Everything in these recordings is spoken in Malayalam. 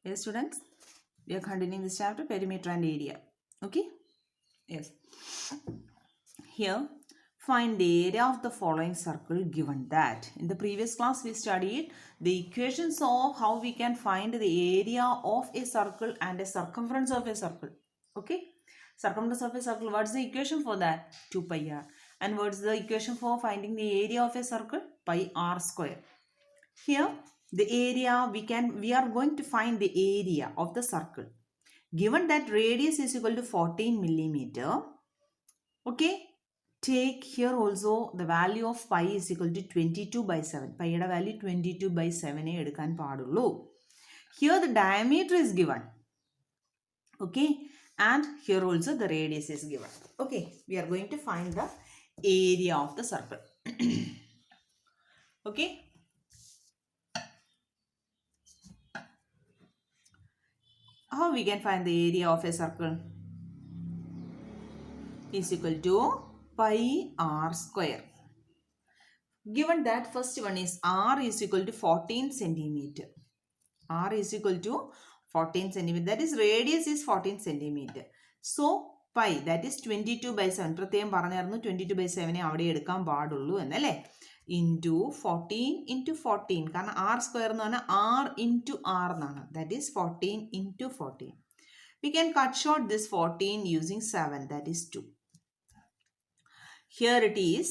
Yes, students, we are continuing this chapter, perimeter and area. Okay? Yes. Here, find the area of the following circle given that. In the previous class, we studied the equations of how we can find the area of a circle and a circumference of a circle. Okay? Circumference of a circle, what's the equation for that? 2 pi r. And what's the equation for finding the area of a circle? Pi r square. Here, the area we are going to find the area of the circle. Given that radius is equal to 14 millimeter, okay, take here also the value of pi is equal to 22 by 7. Pi value 22 by 7 edukkan paadullu. Here the diameter is given. Okay, and here also the radius is given. Okay, we are going to find the area of the circle. Okay. How we can find the area of a circle? Is equal to pi r square. Given that first one is r is equal to 14 centimeter. R is equal to 14 centimeter. That is radius is 14 centimeter. So pi, that is 22 by 7. പ്രത്യേകം പറഞ്ഞായിരുന്നു 22 by 7 അവിടെ എടുക്കാൻ പാടുള്ളൂ എന്നല്ലേ. Into 14 into 14. കാരണം r square എന്ന് പറഞ്ഞാൽ r into r എന്നാണ്. That is 14 into 14. We can cut short this 14 using 7. That is 2. Here it is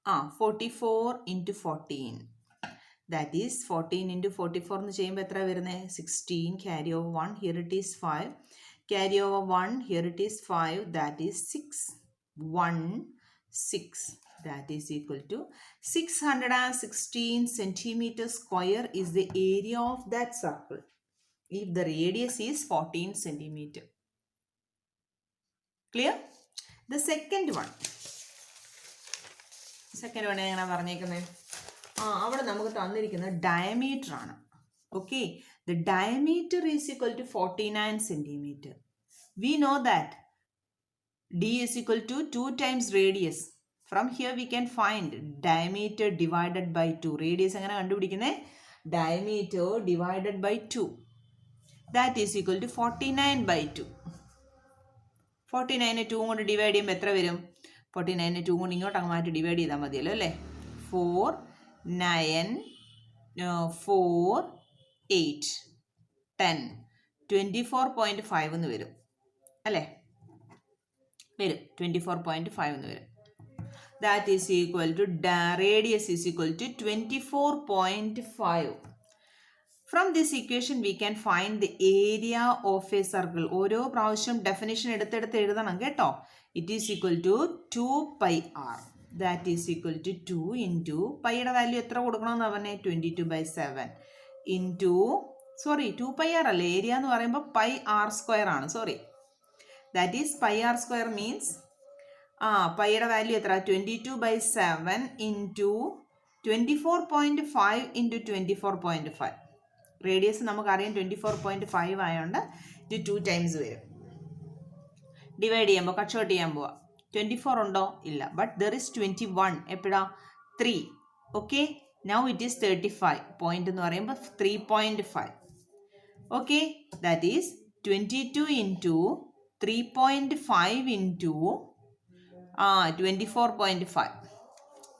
44 into 14. That is 14 into 44 എന്ന് ചെയ്യുമ്പോൾ എത്ര വരുന്നത് 16 carry over 1. Here it is 5. Carry over 1. Here it is 5. That is 6. 1, 6. That is equal to 616 centimeter square is the area of that circle. If the radius is 14 centimeter. Clear? The second one. Second one എങ്ങനെ പറഞ്ഞേക്കുന്നത്? അവിടെ നമുക്ക് തന്നിരിക്കുന്ന ഡയമീറ്റർ ആണ്. Okay, the diameter is equal to 49 centimeter. We know that d is equal to 2 times radius. From here we can find diameter divided by 2. Radius എങ്ങനെ കണ്ടുപിടിക്കുന്നത്? Diameter divided by 2. That is equal to 49 by 2. 49 2 കൊണ്ട് ഡിവൈഡ് ചെയ്യുമ്പോൾ എത്ര വരും? 49 2 കൊണ്ട് ഇങ്ങോട്ട് അങ്ങ് മാറ്റി ഡിവൈഡ് ചെയ്താൽ മതിയല്ലോ അല്ലേ. 4 9 4 8 10 24.5 എന്ന് വരും അല്ലേ. വരും 24.5 എന്ന് വരും. That is equal to radius is equal to 24.5. From this equation we can find the area of a circle. ഓരോ പ്രാവശ്യം ഡെഫിനിഷൻ എടുത്തെടുത്ത് എഴുതണം കേട്ടോ. It is equal to 2 pi r. That is equal to 2 into പൈയുടെ value എത്ര കൊടുക്കണമെന്ന് പറഞ്ഞേ 22 by 7 into 2 pi r അല്ലേ. ഏരിയ എന്ന് പറയുമ്പോൾ pi r square ആണ്. That is pi r square means പൈയുടെ വാല്യൂ എത്ര 22 by 7 into 24.5 into 24.5. റേഡിയസ് നമുക്കറിയാം 24.5 ആയതുകൊണ്ട് ഇത് 2 ടൈംസ് വരും. ഡിവൈഡ് ചെയ്യുമ്പോൾ കട്ട് ഷോട്ട് ചെയ്യാൻ പോവാം. 24 ഉണ്ടോ? ഇല്ല. But there is 21. എപ്പോഴാ? 3. Okay, now it is 35. Point എന്ന് പറയുമ്പോൾ 3.5. Okay, that is 22 into 3.5 into 24.5.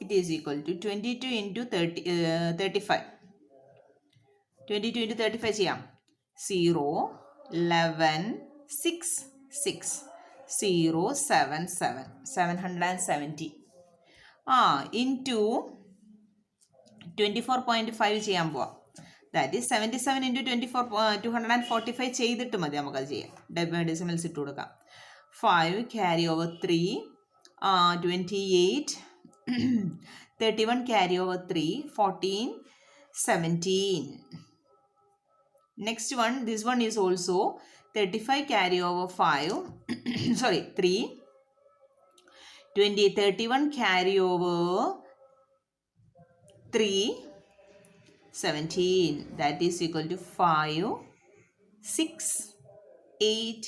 It is equal to 22 into 35. 22 into 35 ചെയ്യാം. 0 11 6 6 0 7 7 770 into 24.5 ചെയ്യാൻ പോവാം. ദാറ്റ് ഈസ് 77 into 245 ചെയ്തിട്ട് മതി നമുക്കത് ചെയ്യാം. ഡെസിമൽസ് ഇട്ട് കൊടുക്കാം. 5 carry over 3 28 31 carry over 3 14 17. Next one, this one is also 35 carry over 5 3 20 31 carry over 3 17. That is equal to 5 6 8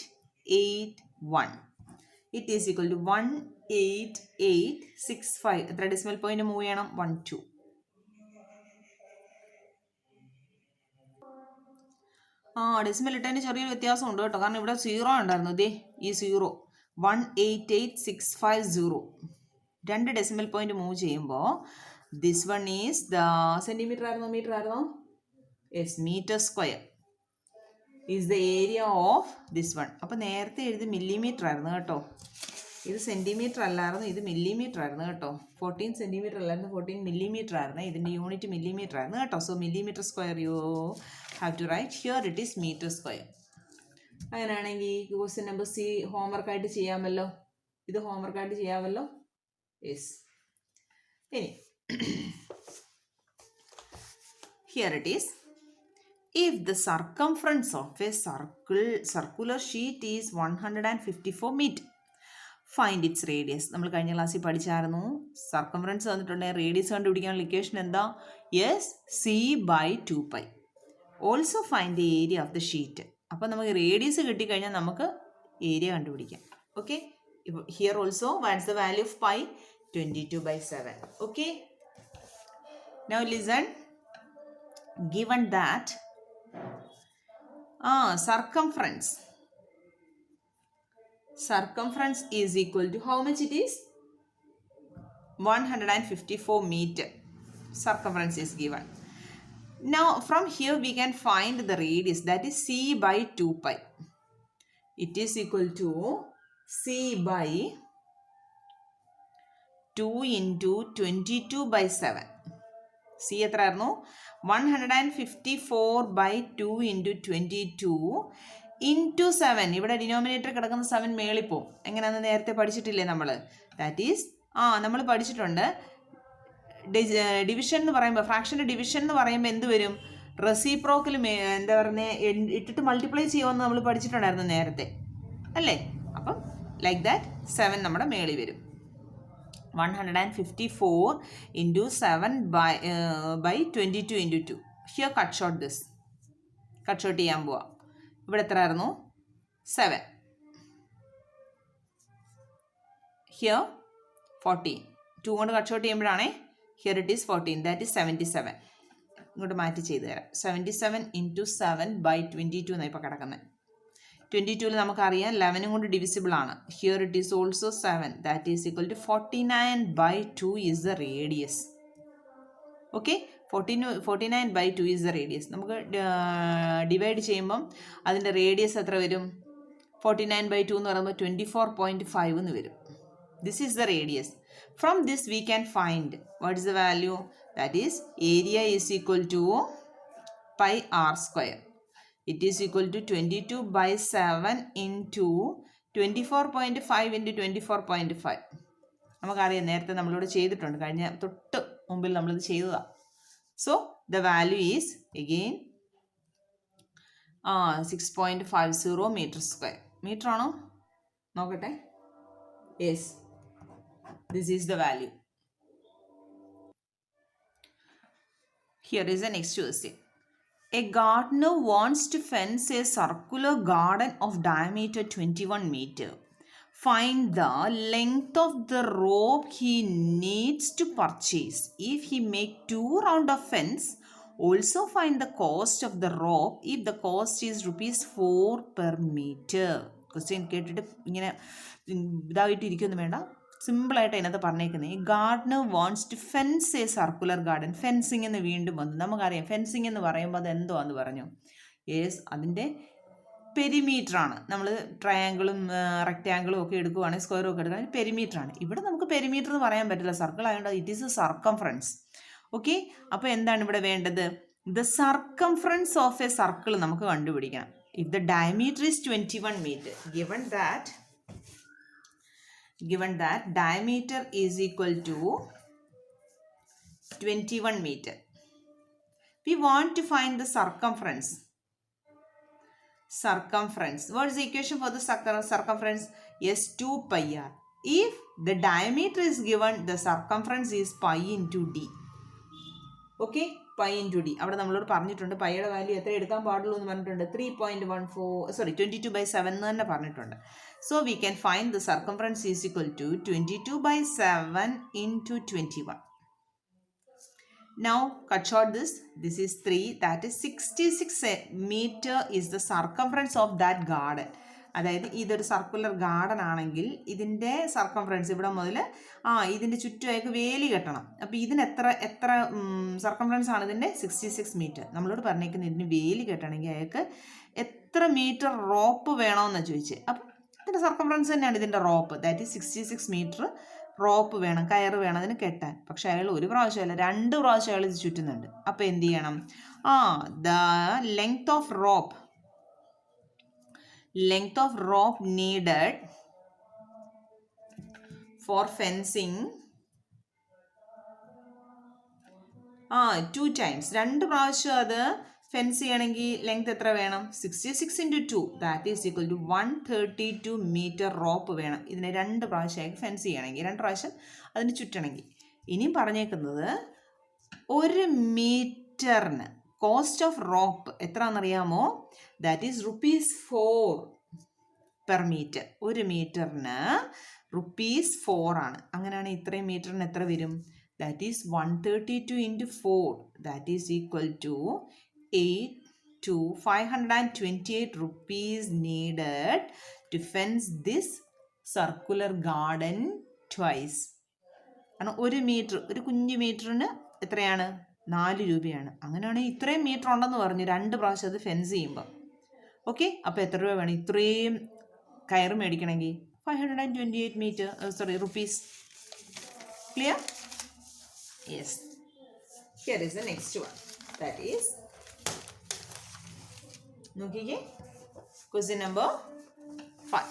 8 1. It is equal to 18865. എത്ര ഡെസിമൽ പോയിന്റ് മൂവ് ചെയ്യണം? 1 2. ഡെസിമൽ ഇട്ടതിന് ചെറിയൊരു വ്യത്യാസമുണ്ട് കേട്ടോ, കാരണം ഇവിടെ 0 ഉണ്ടായിരുന്നു. ഇതേ ഈ 0 188,650 2 ഡെസിമൽ പോയിന്റ് മൂവ് ചെയ്യുമ്പോൾ this one is the centimetre ആയിരുന്നോ മീറ്റർ ആയിരുന്നോ? Yes, metre square is the area of this one. അപ്പോൾ നേരത്തെ എഴുതി മില്ലിമീറ്റർ ആയിരുന്നു കേട്ടോ, ഇത് സെൻറ്റിമീറ്റർ അല്ലായിരുന്നു, ഇത് മില്ലിമീറ്റർ ആയിരുന്നു കേട്ടോ. 14 സെൻറ്റിമീറ്റർ അല്ലായിരുന്നു, 14 മില്ലിമീറ്റർ ആയിരുന്നു. ഇതിൻ്റെ യൂണിറ്റ് മില്ലിമീറ്റർ ആയിരുന്നു കേട്ടോ. So millimetre square you have to write here it is metre square. അങ്ങനെയാണെങ്കിൽ ഈ ക്വസ്റ്റ്യൻ നമ്പർ സി ഹോംവർക്കായിട്ട് ചെയ്യാമല്ലോ, ഇത് ഹോംവർക്കായിട്ട് ചെയ്യാമല്ലോ. യെസ്. ഇനി here it is, if the circumference of a circular sheet is 154 meter, find its radius. നമ്മൾ കഴിഞ്ഞ ക്ലാസ്സിൽ പഠിച്ചായിരുന്നു, സർക്കംഫറൻസ് തന്നിട്ടുണ്ടെങ്കിൽ റേഡിയസ് കണ്ടുപിടിക്കാനുള്ള ഇക്വേഷൻ എന്താ? Yes, c/2π. Also find the area of the sheet. അപ്പോൾ നമുക്ക് റേഡിയസ് കിട്ടിക്കഴിഞ്ഞാൽ നമുക്ക് ഏരിയ കണ്ടുപിടിക്കാം. Okay, here also what's the value of pi? 22/7. Okay, now listen. Given that circumference is equal to how much it is? 154 meter. Circumference is given. Now from here we can find the radius, that is c/2π. It is equal to c/2 into 22/7. c എത്രയായിരുന്നു? 154/2 into 22 into 7. ഇവിടെ ഡിനോമിനേറ്റർ കിടക്കുന്ന 7 മേളിൽ പോവും. എങ്ങനെയാണെന്ന് നേരത്തെ പഠിച്ചിട്ടില്ലേ നമ്മൾ? ദാറ്റ് ഈസ് നമ്മൾ പഠിച്ചിട്ടുണ്ട്, ഡിവിഷൻ എന്ന് പറയുമ്പോൾ, ഫ്രാക്ഷൻ്റെ ഡിവിഷൻ എന്ന് പറയുമ്പോൾ എന്ത് വരും? റെസിപ്രോക്കൽ എന്താ പറയുന്നത്, ഇട്ടിട്ട് മൾട്ടിപ്ലൈ ചെയ്യുമെന്ന് നമ്മൾ പഠിച്ചിട്ടുണ്ടായിരുന്നു നേരത്തെ അല്ലേ? അപ്പം ലൈക്ക് ദാറ്റ് 7 നമ്മുടെ മേളിൽ വരും. 154 into 7 by 22 into 2. Here cut short this. Cut short ചെയ്യാൻ പോവാം. ഇവിടെ എത്ര ആയിരുന്നു? 7. Here 14. 2 കൊണ്ട് കട്ട് ഷോട്ട് ചെയ്യുമ്പോഴാണേ here it is 14. That is 77. ഇങ്ങോട്ട് മാറ്റി ചെയ്ത് തരാം. 77 into 7 by 22 എന്നാണ് ഇപ്പോൾ കിടക്കുന്നത്. 22 നമുക്കറിയാം 11 കൊണ്ട് ഡിവിസിബിൾ ആണ്. Here it is also 7. That is equal to 49/2 is the radius. Okay, 49/2 is the radius. നമുക്ക് ഡിവൈഡ് ചെയ്യുമ്പം അതിൻ്റെ റേഡിയസ് എത്ര വരും? 49/2 എന്ന് പറയുമ്പോൾ 24.5 എന്ന് വരും. This is the radius. From this we can find what is the value? That is area is equal to πr². It is equal to 22/7 into 24.5 into 24.5. നമുക്കറിയാം, നേരത്തെ നമ്മളിവിടെ ചെയ്തിട്ടുണ്ട്, കഴിഞ്ഞ തൊട്ട് മുമ്പിൽ നമ്മളിത് ചെയ്തതാണ്. So the value is again 6.50 metre square. Metre ആണോ നോക്കട്ടെ? Yes, this is the value. Here is the next question. A gardener wants to fence a circular garden of diameter 21 meter. Find the length of the rope he needs to purchase. If he make 2 round of fence, also find the cost of the rope if the cost is ₹4 per meter. Question കേട്ടിട്ട് ഇങ്ങനെ ഇതായിട്ടിരിക്കൊന്നും വേണ്ട, സിമ്പിളായിട്ട് അതിനകത്ത് പറഞ്ഞേക്കുന്നത്. Gardener wants to fence a circular garden. Fencing എന്ന് വീണ്ടും വന്നു. നമുക്കറിയാം ഫെൻസിങ് എന്ന് പറയുമ്പോൾ അത് എന്തോ എന്ന് പറഞ്ഞു? യെസ്, അതിൻ്റെ പെരിമീറ്ററാണ്. നമ്മൾ ട്രയാങ്കിളും റെക്റ്റാങ്കിളും ഒക്കെ എടുക്കുവാണെങ്കിൽ, സ്ക്വയറും ഒക്കെ എടുക്കുകയാണെങ്കിൽ പെരിമീറ്ററാണ്. ഇവിടെ നമുക്ക് പെരിമീറ്റർ എന്ന് പറയാൻ പറ്റില്ല, സർക്കിൾ ആയതുകൊണ്ട് it is a circumference. Okay, അപ്പോൾ എന്താണ് ഇവിടെ വേണ്ടത്? The circumference of a circle നമുക്ക് കണ്ടുപിടിക്കണം. If the diameter is 21 metre, given that diameter is equal to 21 meter, we want to find the circumference. What is the equation for the circumference? Yes, 2πr. If the diameter is given, the circumference is pi into d. Okay, pi into d. അവിടെ നമ്മളോട് പറഞ്ഞിട്ടുണ്ട് പൈയുടെ വാല്യൂ എത്ര എടുക്കാൻ പാടുള്ളൂ എന്ന് പറഞ്ഞിട്ടുണ്ട്. 22/7 എന്ന് തന്നെ പറഞ്ഞിട്ടുണ്ട്. So we can find the circumference is equal to 22/7 into 21. Now cut short this. This is 3. That is 66 meter is the circumference of that garden. അതായത് ഇതൊരു സർക്കുലർ ഗാർഡൻ ആണെങ്കിൽ ഇതിൻ്റെ സർക്കംഫറൻസ് ഇവിടെ മുതൽ ഇതിൻ്റെ ചുറ്റുമായിട്ട് വേലി കെട്ടണം. അപ്പോൾ ഇതിന് എത്ര സർക്കംഫറൻസ് ആണ് ഇതിൻ്റെ? 66 മീറ്റർ. നമ്മളോട് പറഞ്ഞേക്കുന്നത് ഇതിന് വേലി കെട്ടണമെങ്കിൽ അയാൾക്ക് എത്ര മീറ്റർ റോപ്പ് വേണമെന്നാണ് ചോദിച്ചത്. അപ്പം ഇതിൻ്റെ സർക്കംഫറൻസ് തന്നെയാണ് ഇതിൻ്റെ rope. That is 66 metre rope വേണം, കയറ് വേണം അതിന് കെട്ടാൻ. പക്ഷെ അയാൾ ഒരു പ്രാവശ്യമല്ല 2 പ്രാവശ്യം അയാൾ ഇത് ചുറ്റുന്നുണ്ട്. അപ്പോൾ എന്ത് ചെയ്യണം? The length of rope needed for fencing 2 times. 2 പ്രാവശ്യം അത് ഫെൻസ് ചെയ്യണമെങ്കിൽ ലെങ്ത് എത്ര വേണം? 66 × 2 that is equal to 132 metre rope വേണം. ഇതിനെ 2 പ്രാവശ്യമായിട്ട് ഫെൻസ് ചെയ്യണമെങ്കിൽ, 2 പ്രാവശ്യം അതിന് ചുറ്റണമെങ്കിൽ. ഇനിയും പറഞ്ഞേക്കുന്നത് 1 മീറ്ററിന് കോസ്റ്റ് ഓഫ് റോപ്പ് എത്രയാണെന്നറിയാമോ? That is ₹4 per metre. 1 മീറ്ററിന് ₹4 ആണ്. അങ്ങനെയാണെങ്കിൽ ഇത്രയും മീറ്ററിന് എത്ര വരും? That is 132 × 4 that is equal to 528 rupees needed to fence this circular garden twice. കാരണം 1 മീറ്റർ, ഒരു കുഞ്ഞു മീറ്ററിന് എത്രയാണ്? 4 രൂപയാണ്. അങ്ങനെയാണെങ്കിൽ ഇത്രയും മീറ്റർ ഉണ്ടെന്ന് പറഞ്ഞു 2 പ്രാവശ്യം അത് ഫെൻസ് ചെയ്യുമ്പോൾ. ഓക്കെ, അപ്പോൾ എത്ര രൂപ വേണം? ഇത്രയും കയറ് മേടിക്കണമെങ്കിൽ 528 rupees. Clear? Yes. Here is the next one. That is, നോക്കിക്കേ, ക്വസ്റ്റ്യൻ നമ്പർ 5.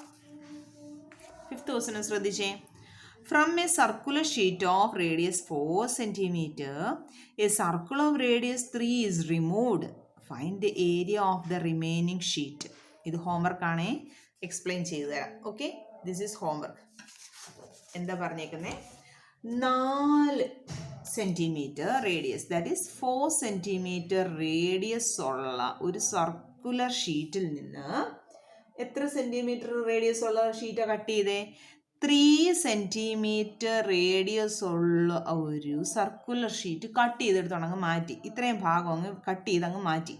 5th ക്വസ്റ്റ്യൻ ശ്രദ്ധിച്ചേ. From a circular sheet of radius 4 cm, a circle of radius 3 is removed. Find the area of the remaining sheet. ഇത് ഹോംവർക്ക് ആണേ, എക്സ്പ്ലെയിൻ ചെയ്തു തരാം. Okay, this is homework. എന്താ പറഞ്ഞേക്കുന്നത്? 4 centimetre radius, that is 4 centimetre radius ഉള്ള ഒരു സർക്കുലർ ഷീറ്റിൽ നിന്ന് എത്ര സെൻറ്റിമീറ്റർ റേഡിയസ് ഉള്ള ഷീറ്റാണ് കട്ട് ചെയ്തേ? 3 സെൻറ്റിമീറ്റർ റേഡിയസ് ഉള്ള ഒരു സർക്കുലർ ഷീറ്റ് കട്ട് ചെയ്തെടുത്തോണം, അങ്ങ് മാറ്റി. ഇത്രയും ഭാഗം അങ്ങ് കട്ട് ചെയ്ത് അങ്ങ് മാറ്റി.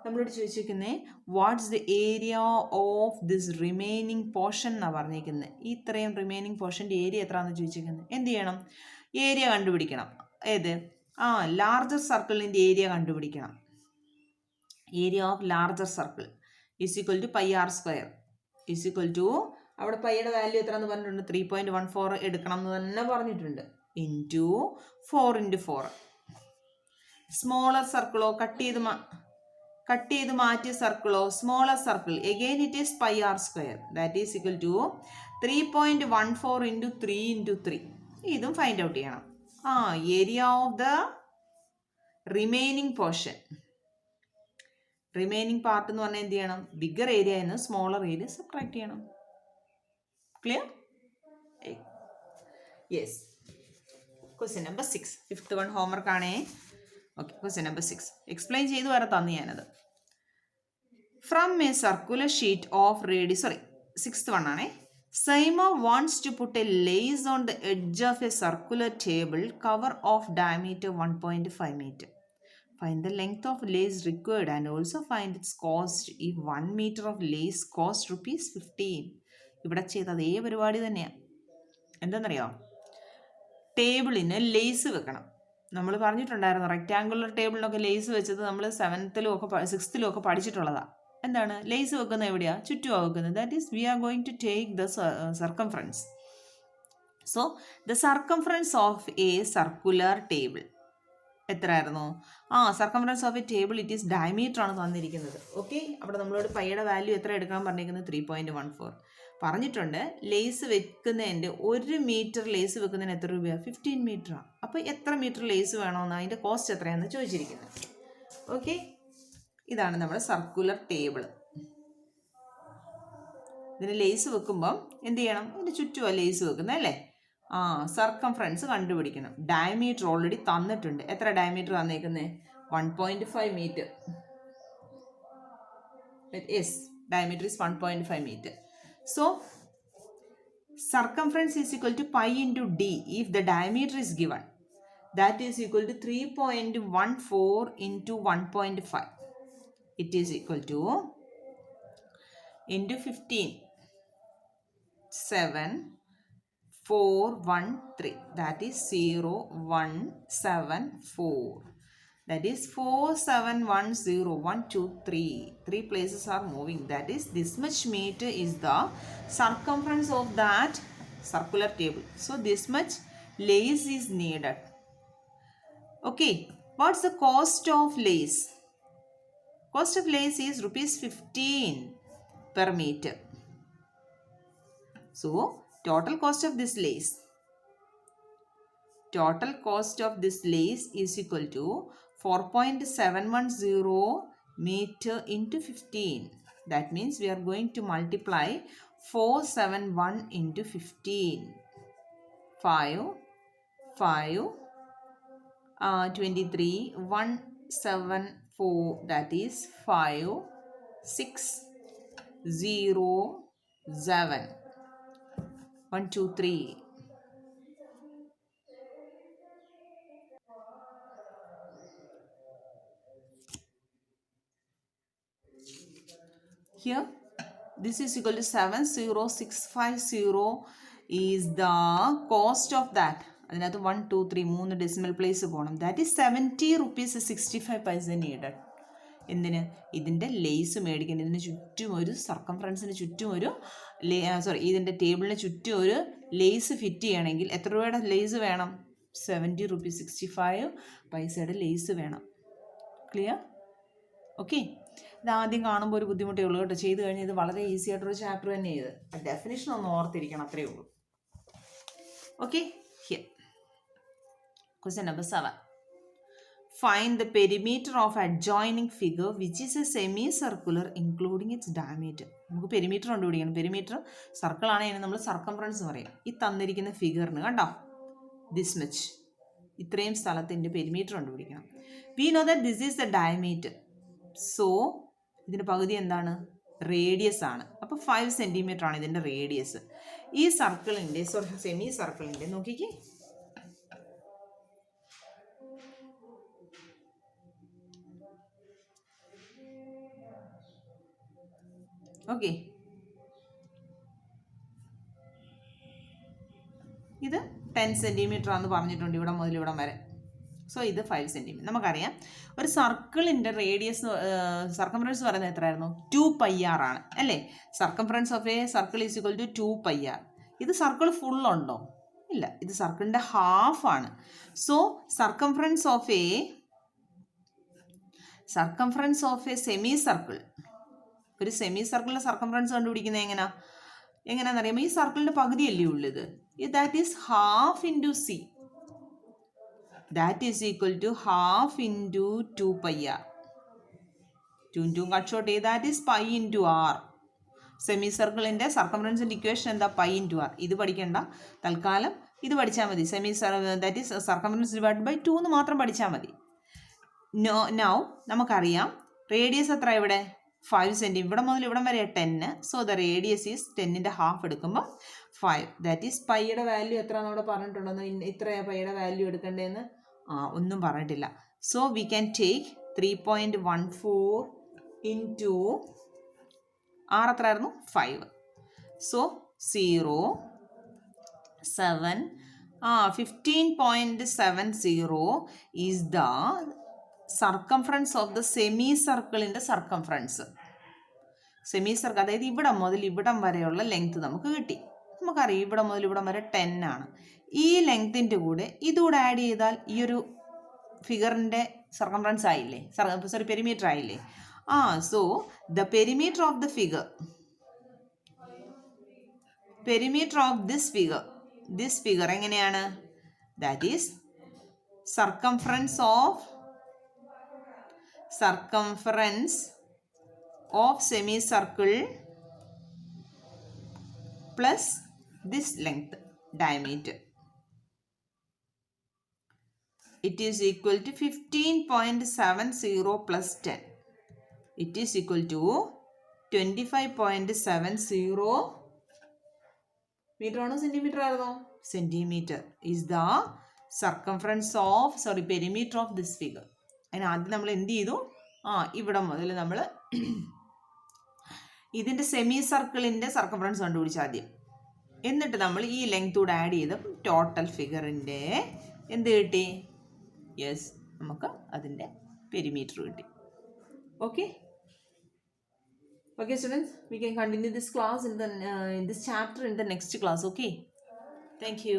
നമ്മളോട് ചോദിച്ചിരിക്കുന്നത് what's the area of this remaining portion എന്നാണ് പറഞ്ഞിരിക്കുന്നത്. ഇത്രയും റിമൈനിങ് പോർഷൻ്റെ ഏരിയ എത്രയാണെന്ന് ചോദിച്ചിരിക്കുന്നത്. എന്ത് ചെയ്യണം? ഏരിയ കണ്ടുപിടിക്കണം. ഏത്? ലാർജർ സർക്കിളിൻ്റെ ഏരിയ കണ്ടുപിടിക്കണം. Area of larger circle is equal to πr² is equal to, അവിടെ പൈയുടെ വാല്യൂ എത്രയെന്ന് പറഞ്ഞിട്ടുണ്ട്? 3.14 എടുക്കണം എന്ന് തന്നെ പറഞ്ഞിട്ടുണ്ട്. ഇൻറ്റു 4 × 4. സ്മോളർ സർക്കിളോ കട്ട് ചെയ്ത് മാറ്റിയ സർക്കിളോ? Smaller circle again it is πr² that is equal to 3.14 × 3 × 3. ഇതും ഫൈൻഡ് ഔട്ട് ചെയ്യണം. Area of the remaining portion, remaining part എന്ന് പറഞ്ഞാൽ എന്ത് ചെയ്യണം? ബിഗർ ഏരിയ എന്ന് സ്മോളർ ഏരിയ സബ്ട്രാക്ട് ചെയ്യണം. Clear? Yes. Question number 6. 5th one homework ആണേ. ഓക്കെ, ക്വസ്റ്റ്യൻ നമ്പർ 6 എക്സ്പ്ലെയിൻ ചെയ്ത് വരെ തന്നു ഞാനത്. From a circular sheet of radius, 6th one ആണേ. Saima wants to put a lace on the edge of a circular table cover of diameter 1.5 meter. Find the length of lace required and also find its cost if 1 meter of lace cost ₹15. ഇവിടെ ചെയ്ത അതേ പരിപാടി തന്നെയാണ്. എന്താണെന്നറിയോ? ടേബിളിന് ലേസ് വെക്കണം. നമ്മൾ പറഞ്ഞിട്ടുണ്ടായിരുന്നു റെക്റ്റാങ്കുലർ ടേബിളിനൊക്കെ ലേസ് വെച്ചത് നമ്മൾ 7th 6th ഒക്കെ പഠിച്ചിട്ടുള്ളതാണ്. എന്താണ് ലേസ് വെക്കുന്നത്? എവിടെയാണ്? ചുറ്റുമാണ് വെക്കുന്നത്. That is we are going to take the circumference. So the circumference of a circular table എത്രയായിരുന്നു? Circumference of a table it is diameter ആണ് തന്നിരിക്കുന്നത്. ഓക്കെ, അവിടെ നമ്മളോട് പൈയുടെ വാല്യൂ എത്ര എടുക്കാൻ പറഞ്ഞിരിക്കുന്നത്? 3.14 പറഞ്ഞിട്ടുണ്ട്. ലേസ് വെക്കുന്നതിൻ്റെ 1 മീറ്റർ ലേസ് വെക്കുന്നതിന് എത്ര രൂപയാണ്? 15 മീറ്ററാണ്. അപ്പോൾ എത്ര മീറ്റർ ലേസ് വേണമെന്ന്, അതിൻ്റെ കോസ്റ്റ് എത്രയാണെന്ന് ചോദിച്ചിരിക്കുന്നത്. ഓക്കെ, ഇതാണ് നമ്മുടെ സർക്കുലർ ടേബിൾ. ഇതിന് ലേസ് വെക്കുമ്പം എന്ത് ചെയ്യണം? ഇതിൻ്റെ ചുറ്റുമാണ് ലേസ് വെക്കുന്നത് അല്ലേ? സർക്കംഫറൻസ് കണ്ടുപിടിക്കണം. ഡയമീറ്റർ ഓൾറെഡി തന്നിട്ടുണ്ട്. എത്ര ഡയമീറ്റർ തന്നേക്കുന്നത്? 1.5 metre. Yes, diameter is 1.5 metre. So circumference is equal to pi into d if the diameter is given. that is equal to 3.14 into 1.5. It is equal to into 15, 7, 4, 1, 3. That is 0, 1, 7, 4. That is 4, 7, 1, 0, 1, 2, 3. 3 places are moving. That is this much meter is the circumference of that circular table. So this much lace is needed. Okay. What's the cost of lace? Cost of lace is rupees 15 per meter. So total cost of this lace. Total cost of this lace is equal to 4.710 meter into 15. That means we are going to multiply 471 into 15. 5, 23, 174. That is 5, 6, 0, 7. 1, 2, 3. Here, this is equal to 70650 is the cost of that. അതിനകത്ത് 1, 2, 3 3 ഡെസിമൽ പ്ലേസ് പോകണം. That is 70 rupees 65 paise needed. എന്തിന്? ഇതിൻ്റെ ലേസ് മേടിക്കാൻ. ഇതിന് ചുറ്റും ഒരു സർക്കംഫറൻസിന് ചുറ്റും ഒരു ഇതിൻ്റെ ടേബിളിന് ചുറ്റും ഒരു ലേസ് ഫിറ്റ് ചെയ്യണമെങ്കിൽ എത്ര രൂപയുടെ ലേസ് വേണം? 70 rupees 65 പൈസയുടെ ലേസ് വേണം. ക്ലിയർ? ഓക്കെ. ഇത് ആദ്യം കാണുമ്പോൾ ഒരു ബുദ്ധിമുട്ടേ ഉള്ളൂ കേട്ടോ. ചെയ്ത് കഴിഞ്ഞാൽ ഇത് വളരെ ഈസി ആയിട്ടൊരു ചാപ്റ്റർ തന്നെ ചെയ്ത് ഡെഫിനിഷൻ ഒന്ന് ഓർത്തിരിക്കണം, അത്രയേ ഉള്ളൂ. Okay. Here question number 7. Find the perimeter of adjoining figure which is a semicircular including its diameter. നമുക്ക് പെരിമീറ്റർ കണ്ടുപിടിക്കണം. പെരിമീറ്റർ സർക്കിൾ ആണെങ്കിൽ നമ്മൾ സർക്കംഫറൻസ് പറയും. ഈ തന്നിരിക്കുന്ന ഫിഗറിന് കണ്ടോ, ദിസ് മച്ച് ഇത്രയും സ്ഥലത്തിൻ്റെ പെരിമീറ്റർ കണ്ടുപിടിക്കണം. We know that this is the diameter. So ഇതിൻ്റെ പകുതി എന്താണ്? റേഡിയസ് ആണ്. അപ്പോൾ 5 സെൻറ്റിമീറ്റർ ആണ് ഇതിൻ്റെ റേഡിയസ്. ഈ സർക്കിളിൻ്റെ സെമി സർക്കിളിൻ്റെ നോക്കിക്കേ, ഓക്കെ, ഇത് 10 സെൻറ്റിമീറ്റർ ആണെന്ന് പറഞ്ഞിട്ടുണ്ട് ഇവിടെ മുതൽ ഇവിടം വരെ. സോ ഇത് 5 സെൻറ്റിമീറ്റർ. നമുക്കറിയാം ഒരു സർക്കിളിൻ്റെ റേഡിയസ് സർക്കംഫറൻസ് പറയുന്നത് എത്രയായിരുന്നു? 2 πr ആണ് അല്ലേ? Circumference of a circle is equal to 2 πr. ഇത് സർക്കിൾ ഫുൾ ഉണ്ടോ? ഇല്ല, ഇത് സർക്കിളിൻ്റെ ഹാഫ് ആണ്. So circumference of A semi circle, ഒരു സെമി സർക്കിളിൻ്റെ സർക്കംഫറൻസ് കണ്ടുപിടിക്കുന്നത് എങ്ങനെയാണെന്നറിയാമോ? ഈ സർക്കിളിൻ്റെ പകുതിയല്ലേ ഉള്ളത്. That is half into C. That is equal to half into 2 πr. 2 cut short that is pi into r. Semi സർക്കിളിൻ്റെ സർക്കംഫറൻസിൻ്റെ ഇക്വേഷൻ എന്താ? Pi into r. ഇത് പഠിക്കേണ്ട, തൽക്കാലം ഇത് പഠിച്ചാൽ മതി. That is circumference divide by 2 എന്ന് മാത്രം പഠിച്ചാൽ മതി. നൗ നമുക്കറിയാം റേഡിയസ് എത്ര ഇവിടെ? 5 സെൻറ്റിമീറ്റർ. ഇവിടെ മുതൽ ഇവിടം വരെ 10. സോ ദ റേഡിയസ് ഈസ് 10ൻ്റെ ഹാഫ് എടുക്കുമ്പോൾ 5. ദാറ്റ് ഈസ് പൈയുടെ വാല്യൂ എത്ര നമ്മുടെ പറഞ്ഞിട്ടുണ്ടെന്ന്? ഇത്രയാണ് പൈയുടെ വാല്യൂ എടുക്കേണ്ടതെന്ന് ഒന്നും പറഞ്ഞിട്ടില്ല. So we can take 3.14 into r എത്രയായിരുന്നു? 5. So 0, 7, 15.70 is the circumference of the semi സർക്കിളിൻ്റെ സർക്കംഫറൻസ്. സെമി സർക്കിൾ അതായത് ഇവിടം മുതൽ ഇവിടം വരെയുള്ള ലെങ്ത് നമുക്ക് കിട്ടി. നമുക്കറിയാം ഇവിടെ മുതൽ ഇവിടം വരെ 10 ആണ്. ഈ ലെങ്തിൻ്റെ കൂടെ ഇതുകൂടെ ആഡ് ചെയ്താൽ ഈ ഒരു ഫിഗറിൻ്റെ സർക്കംഫറൻസ് ആയില്ലേ? പെരിമീറ്റർ ആയില്ലേ? So the perimeter of the this figure എങ്ങനെയാണ്? That is circumference of semi circle plus this length diameter. It is equal to 15.70 plus 10. It is equal to 25.70 meter ആണോ സെൻറ്റിമീറ്റർ ആയിരുന്നോ? Centimetre is the perimeter of this figure. അതിന് ആദ്യം നമ്മൾ എന്ത് ചെയ്തു? ഇവിടെ മുതൽ നമ്മൾ ഇതിൻ്റെ സെമി സർക്കിളിൻ്റെ സർക്കംഫറൻസ് കണ്ടുപിടിച്ച ആദ്യം. എന്നിട്ട് നമ്മൾ ഈ ലെങ്തൂടെ ആഡ് ചെയ്തപ്പോൾ ടോട്ടൽ ഫിഗറിൻ്റെ എന്ത് കിട്ടി? യെസ്, നമുക്ക് അതിൻ്റെ പെരിമീറ്റർ കിട്ടി. Okay students, we can continue this class in this chapter in the next class. Okay, thank you.